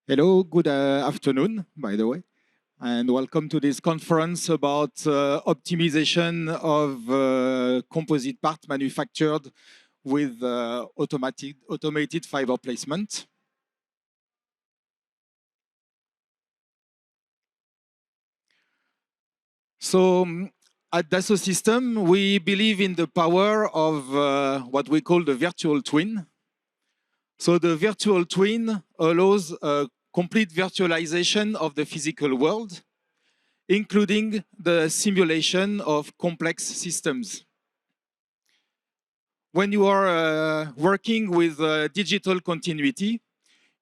Hello, good afternoon, by the way, and welcome to this conference about optimization of composite parts manufactured with automated fiber placement. So at Dassault Systèmes, we believe in the power of what we call the virtual twin. So the virtual twin allows a complete virtualization of the physical world, including the simulation of complex systems. When you are working with digital continuity,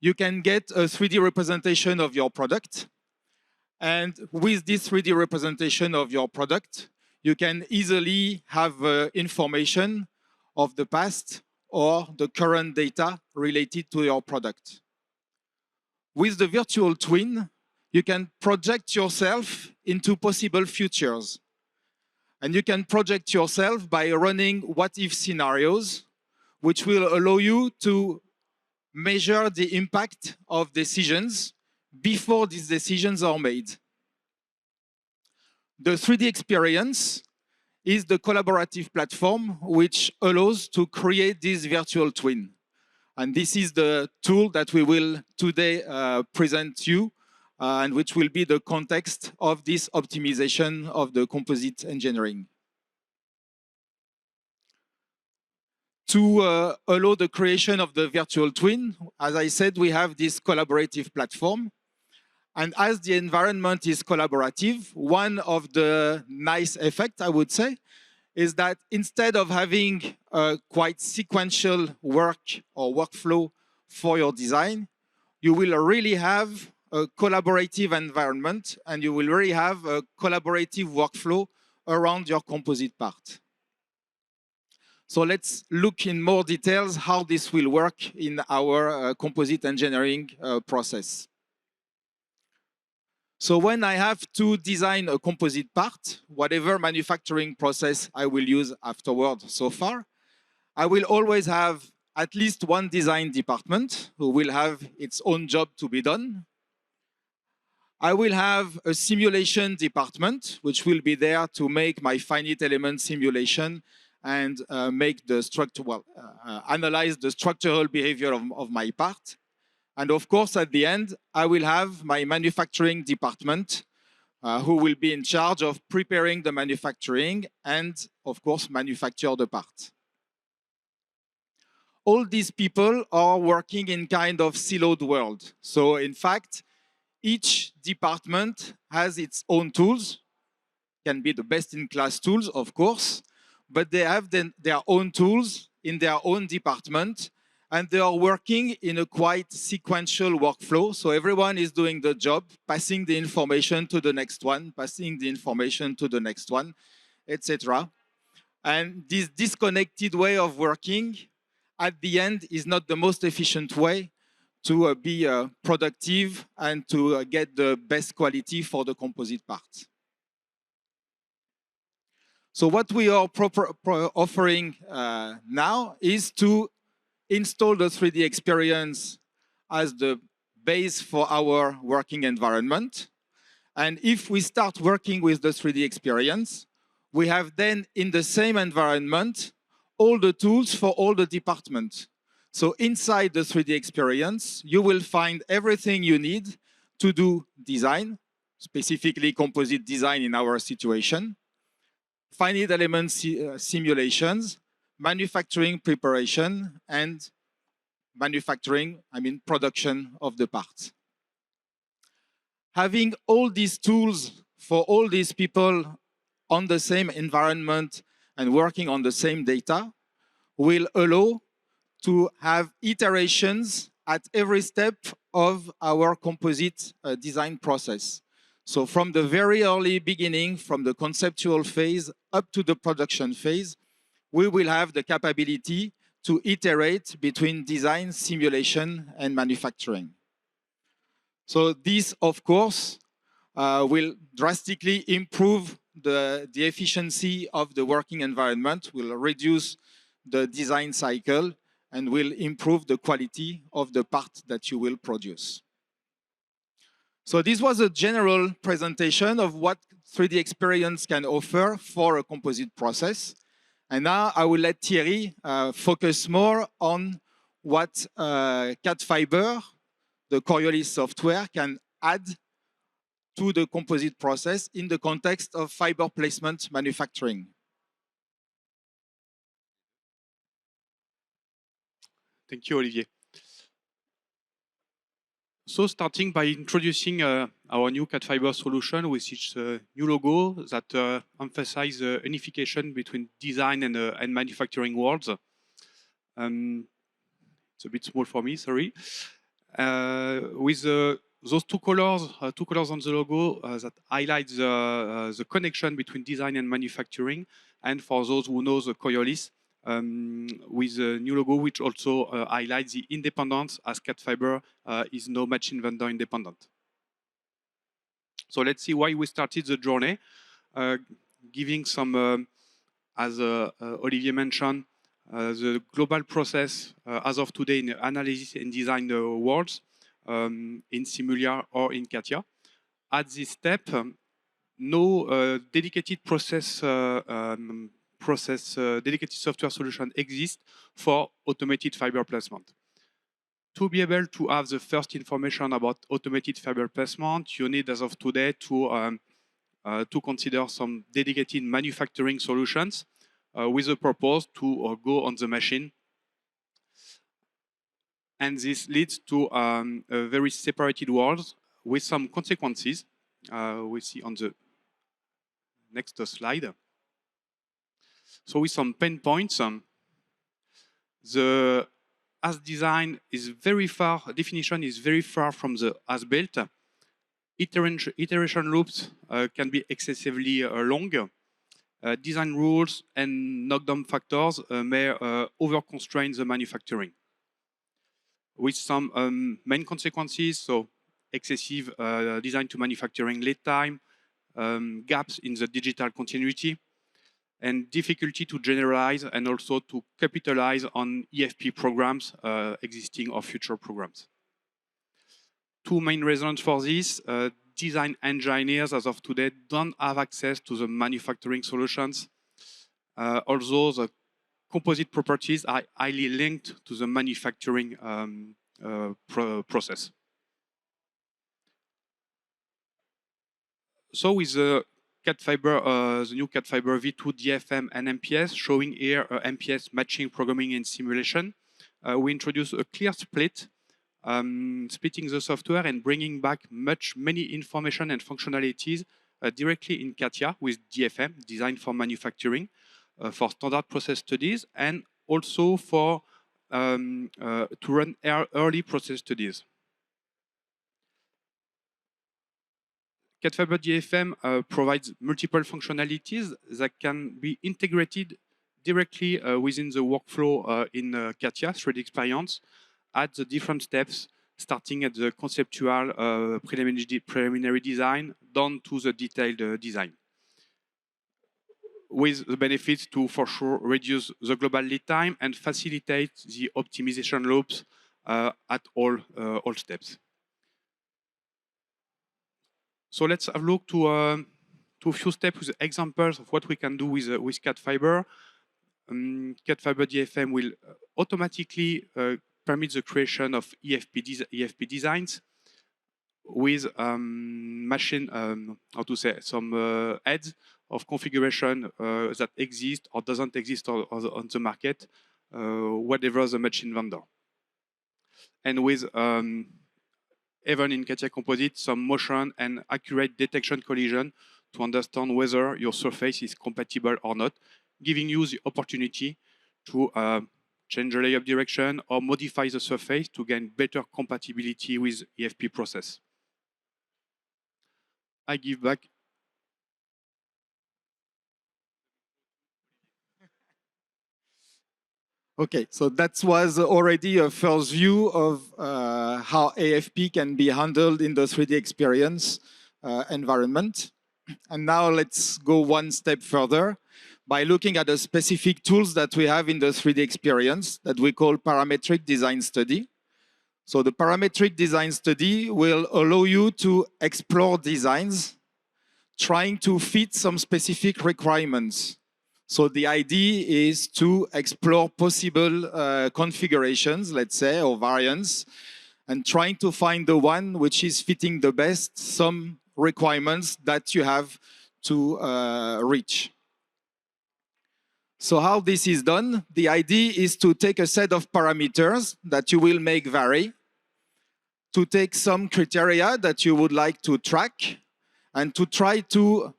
you can get a 3D representation of your product. And with this 3D representation of your product, you can easily have information of the past or the current data related to your product. With the virtual twin, you can project yourself into possible futures. And you can project yourself by running what-if scenarios, which will allow you to measure the impact of decisions before these decisions are made. The 3D experience is the collaborative platform which allows to create this virtual twin. And this is the tool that we will today present to you and which will be the context of this optimization of the composite engineering. To allow the creation of the virtual twin, as I said, we have this collaborative platform. And as the environment is collaborative, one of the nice effects, I would say, is that instead of having a quite sequential work or workflow for your design, you will really have a collaborative environment and you will really have a collaborative workflow around your composite part. So let's look in more details how this will work in our composite engineering process. So when I have to design a composite part, whatever manufacturing process I will use afterward so far, I will always have at least one design department who will have its own job to be done. I will have a simulation department, which will be there to make my finite element simulation and make the analyze the structural behavior of my part. And of course, at the end, I will have my manufacturing department who will be in charge of preparing the manufacturing and, of course, manufacture the part. All these people are working in kind of siloed world. So in fact, each department has its own tools, can be the best-in-class tools, of course, but they have their own tools in their own department, and they are working in a quite sequential workflow. So everyone is doing the job, passing the information to the next one, passing the information to the next one, etc. And this disconnected way of working, at the end, is not the most efficient way to be productive and to get the best quality for the composite part. So what we are offering now is to install the 3D experience as the base for our working environment. And if we start working with the 3D experience, we have then in the same environment all the tools for all the departments. So inside the 3D experience, you will find everything you need to do design, specifically composite design in our situation, finite element simulations, manufacturing preparation, and production of the parts. Having all these tools for all these people on the same environment and working on the same data will allow to have iterations at every step of our composite design process. So from the very early beginning, from the conceptual phase up to the production phase, we will have the capability to iterate between design, simulation, and manufacturing. So this, of course, will drastically improve the efficiency of the working environment, will reduce the design cycle, and will improve the quality of the part that you will produce. So this was a general presentation of what 3D experience can offer for a composite process. And now I will let Thierry focus more on what CATFiber, the Coriolis software, can add to the composite process in the context of fiber placement manufacturing. Thank you, Olivier. So starting by introducing our new CATFiber solution with its new logo that emphasizes unification between design and manufacturing worlds. It's a bit small for me, sorry. With those two colors on the logo that highlight the connection between design and manufacturing, and for those who know the Coriolis, with a new logo which also highlights the independence, as CATFiber is no machine vendor independent. So let's see why we started the journey, giving some, as Olivier mentioned, the global process as of today in analysis and design worlds, in Simulia or in CATIA. At this step, no dedicated dedicated software solution exists for automated fiber placement. To be able to have the first information about automated fiber placement, you need, as of today, to consider some dedicated manufacturing solutions with a purpose to go on the machine. And this leads to a very separated world with some consequences. We see on the next slide. So with some pain points, the as design is very far, definition is very far from the as built. Iteration loops can be excessively long. Design rules and knockdown factors may over-constrain the manufacturing. With some main consequences, so excessive design to manufacturing lead time, gaps in the digital continuity, and difficulty to generalize and also to capitalize on AFP programs, existing or future programs. Two main reasons for this. Design engineers, as of today, don't have access to the manufacturing solutions, although the composite properties are highly linked to the manufacturing process. So with the CATFiber, the new CATFiber V2 DFM and MPS, showing here MPS matching, programming, and simulation, we introduce a clear split, splitting the software and bringing back many information and functionalities directly in CATIA with DFM, Design for Manufacturing, for standard process studies, and also for to run early process studies. CATFiber DFM provides multiple functionalities that can be integrated directly within the workflow in CATIA 3D experience at the different steps, starting at the conceptual preliminary design down to the detailed design, with the benefits to, for sure, reduce the global lead time and facilitate the optimization loops at all steps. So let's have a look to a few steps with examples of what we can do with CATFiber. CATFiber DFM will automatically permit the creation of AFP designs with machine, some heads of configuration that exist or doesn't exist on the market, whatever the machine vendor. And with even in CATIA Composites, some motion and accurate detection collision to understand whether your surface is compatible or not, giving you the opportunity to change the layup direction or modify the surface to gain better compatibility with AFP process. I give back. Okay, so that was already a first view of how AFP can be handled in the 3D experience environment. And now let's go one step further by looking at the specific tools that we have in the 3D experience that we call parametric design study. So the parametric design study will allow you to explore designs, trying to fit some specific requirements. So the idea is to explore possible configurations, let's say, or variants, and trying to find the one which is fitting the best some requirements that you have to reach. So how this is done, the idea is to take a set of parameters that you will make vary, to take some criteria that you would like to track, and to try to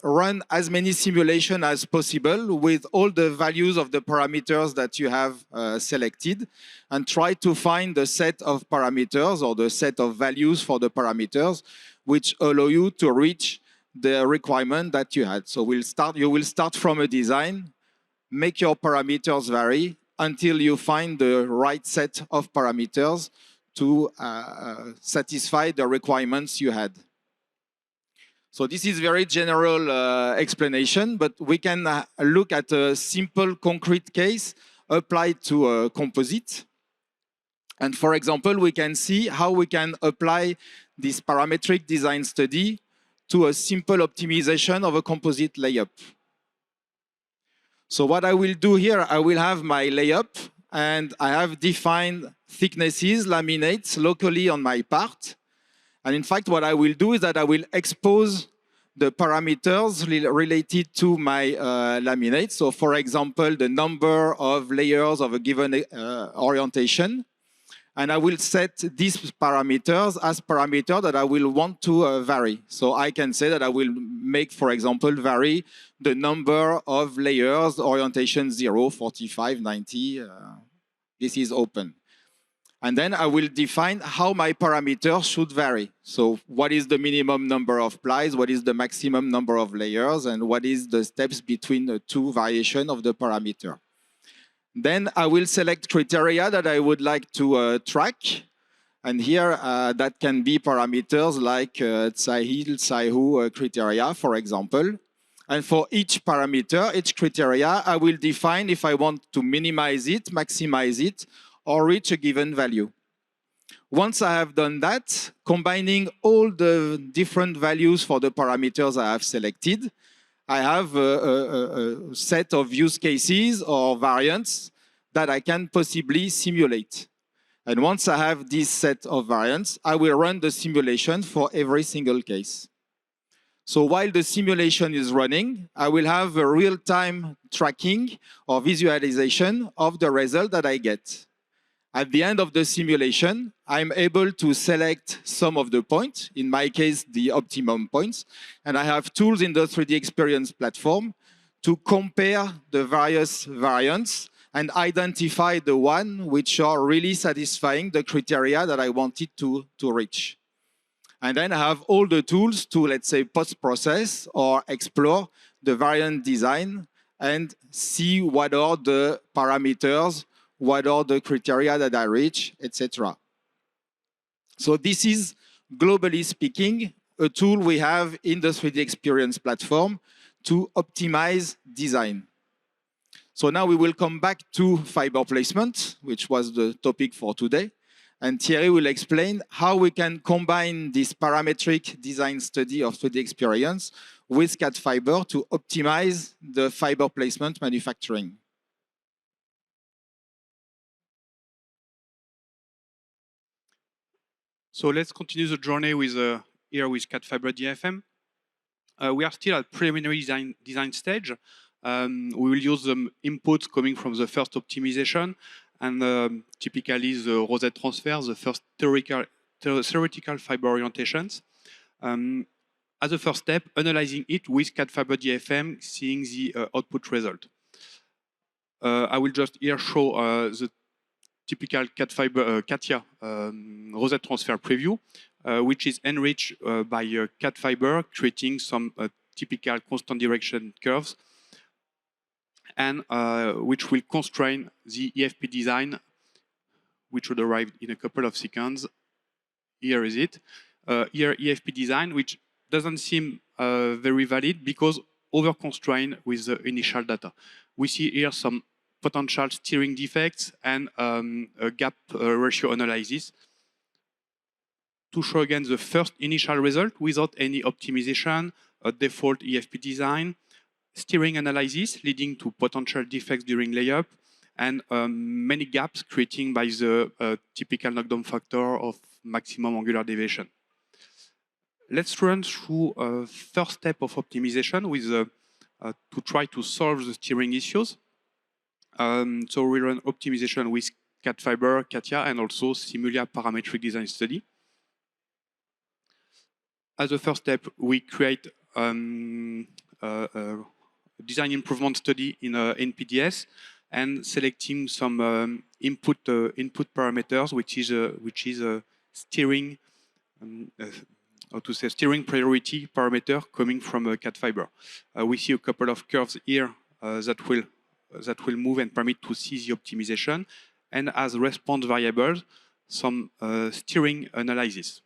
run as many simulations as possible with all the values of the parameters that you have selected, and try to find the set of parameters or the set of values for the parameters which allow you to reach the requirement that you had. So you will start from a design, make your parameters vary until you find the right set of parameters to satisfy the requirements you had. So this is very general explanation, but we can look at a simple concrete case applied to a composite. And for example, we can see how we can apply this parametric design study to a simple optimization of a composite layup. So what I will do here, I will have my layup, and I have defined thicknesses, laminates locally on my part. And in fact, what I will do is that I will expose the parameters related to my laminate. So for example, the number of layers of a given orientation. And I will set these parameters as parameters that I will want to vary. So I can say that I will make, for example, vary the number of layers, orientation 0, 45, 90. This is open. And then I will define how my parameters should vary. So what is the minimum number of plies, what is the maximum number of layers, and what is the steps between the two variations of the parameter. Then I will select criteria that I would like to track. And here that can be parameters like Tsahil, Tsaihu criteria, for example. And for each parameter, each criteria, I will define if I want to minimize it, maximize it, or reach a given value. Once I have done that, combining all the different values for the parameters I have selected, I have a set of use cases or variants that I can possibly simulate. And once I have this set of variants, I will run the simulation for every single case. So while the simulation is running, I will have a real-time tracking or visualization of the result that I get. At the end of the simulation, I'm able to select some of the points, in my case, the optimum points, and I have tools in the 3D Experience platform to compare the various variants and identify the one which are really satisfying the criteria that I wanted to reach. And then I have all the tools to, let's say, post-process or explore the variant design and see what are the parameters, what are the criteria that I reach, etc. So this is, globally speaking, a tool we have in the 3D Experience platform to optimize design. So now we will come back to fiber placement, which was the topic for today. And Thierry will explain how we can combine this parametric design study of 3D Experience with CATFiber to optimize the fiber placement manufacturing. So let's continue the journey with here with CATFiber DFM. We are still at preliminary design stage. We will use the inputs coming from the first optimization and typically the rosette transfer, the first theoretical fiber orientations. As a first step, analyzing it with CATFiber DFM, seeing the output result. I will just here show the typical CATIA rosette transfer preview, which is enriched by CATFiber, creating some typical constant direction curves, and which will constrain the AFP design, which would arrive in a couple of seconds. Here is it. Here, AFP design, which doesn't seem very valid because over-constrained with the initial data. We see here some potential steering defects and a gap ratio analysis to show again the first initial result without any optimization, a default EFP design, steering analysis leading to potential defects during layup, and many gaps creating by the typical knockdown factor of maximum angular deviation. Let's run through a first step of optimization with to try to solve the steering issues. So we run optimization with CATFiber, CATIA, and also Simulia parametric design study. As a first step, we create a design improvement study in PDS and selecting some input parameters, which is a steering steering priority parameter coming from CATFiber. We see a couple of curves here that will move and permit to see the optimization, and as response variables, some steering analysis.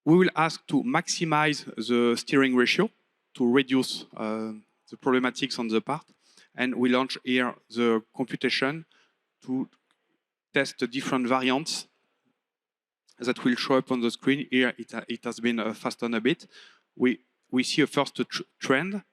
We will ask to maximize the steering ratio to reduce the problematics on the part, and we launch here the computation to test the different variants that will show up on the screen. Here it has been fastened a bit. We see a first trend.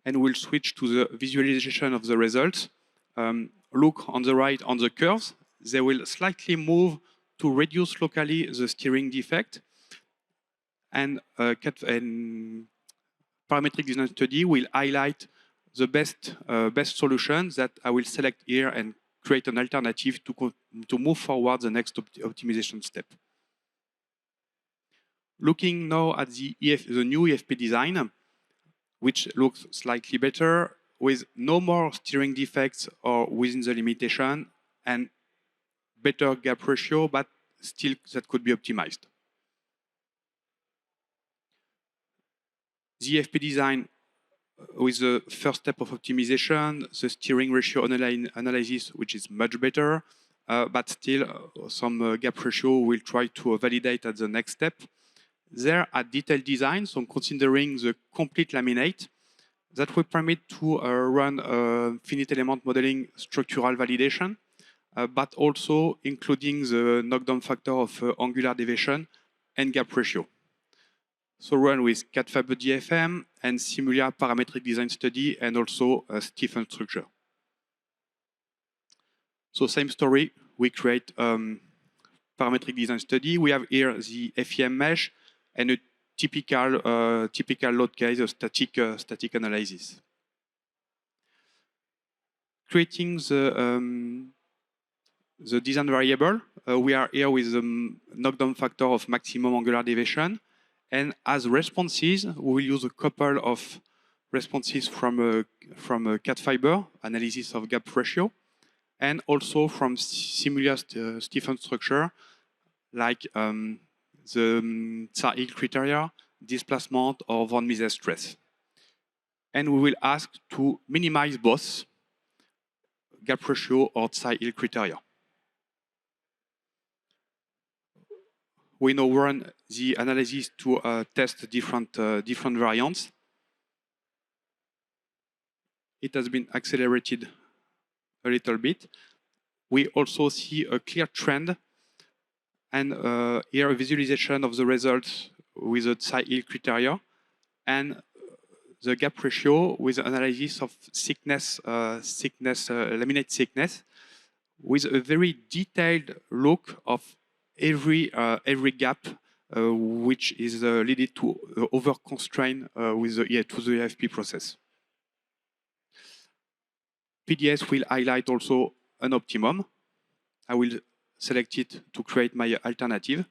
And we'll switch to the visualization of the results. Look on the right on the curves. They will slightly move to reduce locally the steering defect. And parametric design study will highlight the best solution that I will select here and create an alternative to move forward the next optimization step. Looking now at the new EFP design, which looks slightly better, with no more steering defects or within the limitation, and better gap ratio, but still that could be optimized. The EFP design with the first step of optimization, the steering ratio analysis, which is much better, but still some gap ratio we'll try to validate at the next step. There are detailed design, so considering the complete laminate, that will permit to run finite element modeling structural validation, but also including the knockdown factor of angular deviation and gap ratio. So run with CATFiber DFM and Simulia parametric design study, and also a stiffened structure. So same story, we create parametric design study. We have here the FEM mesh and a typical load case of static analysis. Creating the design variable, we are here with the knockdown factor of maximum angular deviation. And as responses, we will use a couple of responses from CATFiber, analysis of gap ratio, and also from Simulia stiffened structure, like the Tsar-Hill criteria, displacement, or von Mises stress. And we will ask to minimize both gap ratio or Tsar-Hill criteria. We now run the analysis to test different variants. It has been accelerated a little bit. We also see a clear trend, and here a visualization of the results with the Tsai-Hill criteria and the gap ratio with analysis of laminate thickness, with a very detailed look of every gap which is leading to over constraint with the AFP process. PDS will highlight also an optimum. I will select it to create my alternative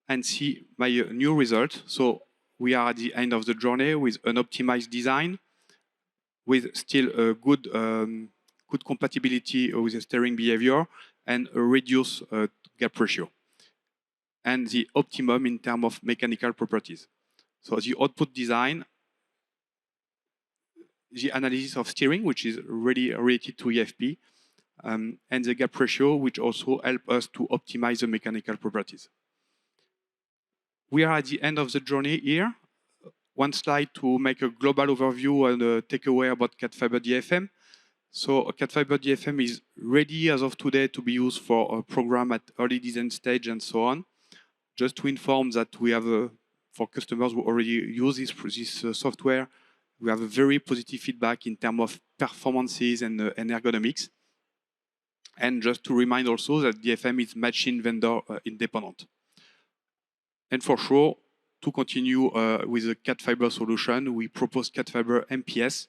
and see my new result. So we are at the end of the journey with an optimized design, with still a good compatibility with the steering behavior and a reduced gap ratio, and the optimum in terms of mechanical properties. So the output design, the analysis of steering, which is really related to EFP, and the gap ratio, which also help us to optimize the mechanical properties. We are at the end of the journey here. One slide to make a global overview and a takeaway about CATFiber DFM. So CATFiber DFM is ready as of today to be used for a program at early design stage and so on. Just to inform that we have, for customers who already use this software, we have a very positive feedback in terms of performances and ergonomics. And just to remind also that DFM is machine vendor independent. And for sure, to continue with the CATFiber solution, we propose CATFiber MPS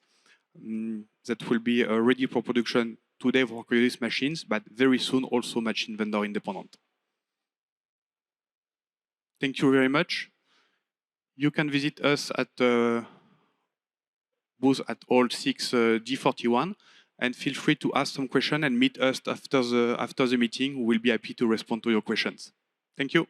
that will be ready for production today for Coriolis machines, but very soon also machine vendor independent. Thank you very much. You can visit us at booth at Hall 6 D41, and feel free to ask some questions and meet us after the meeting. We'll be happy to respond to your questions. Thank you.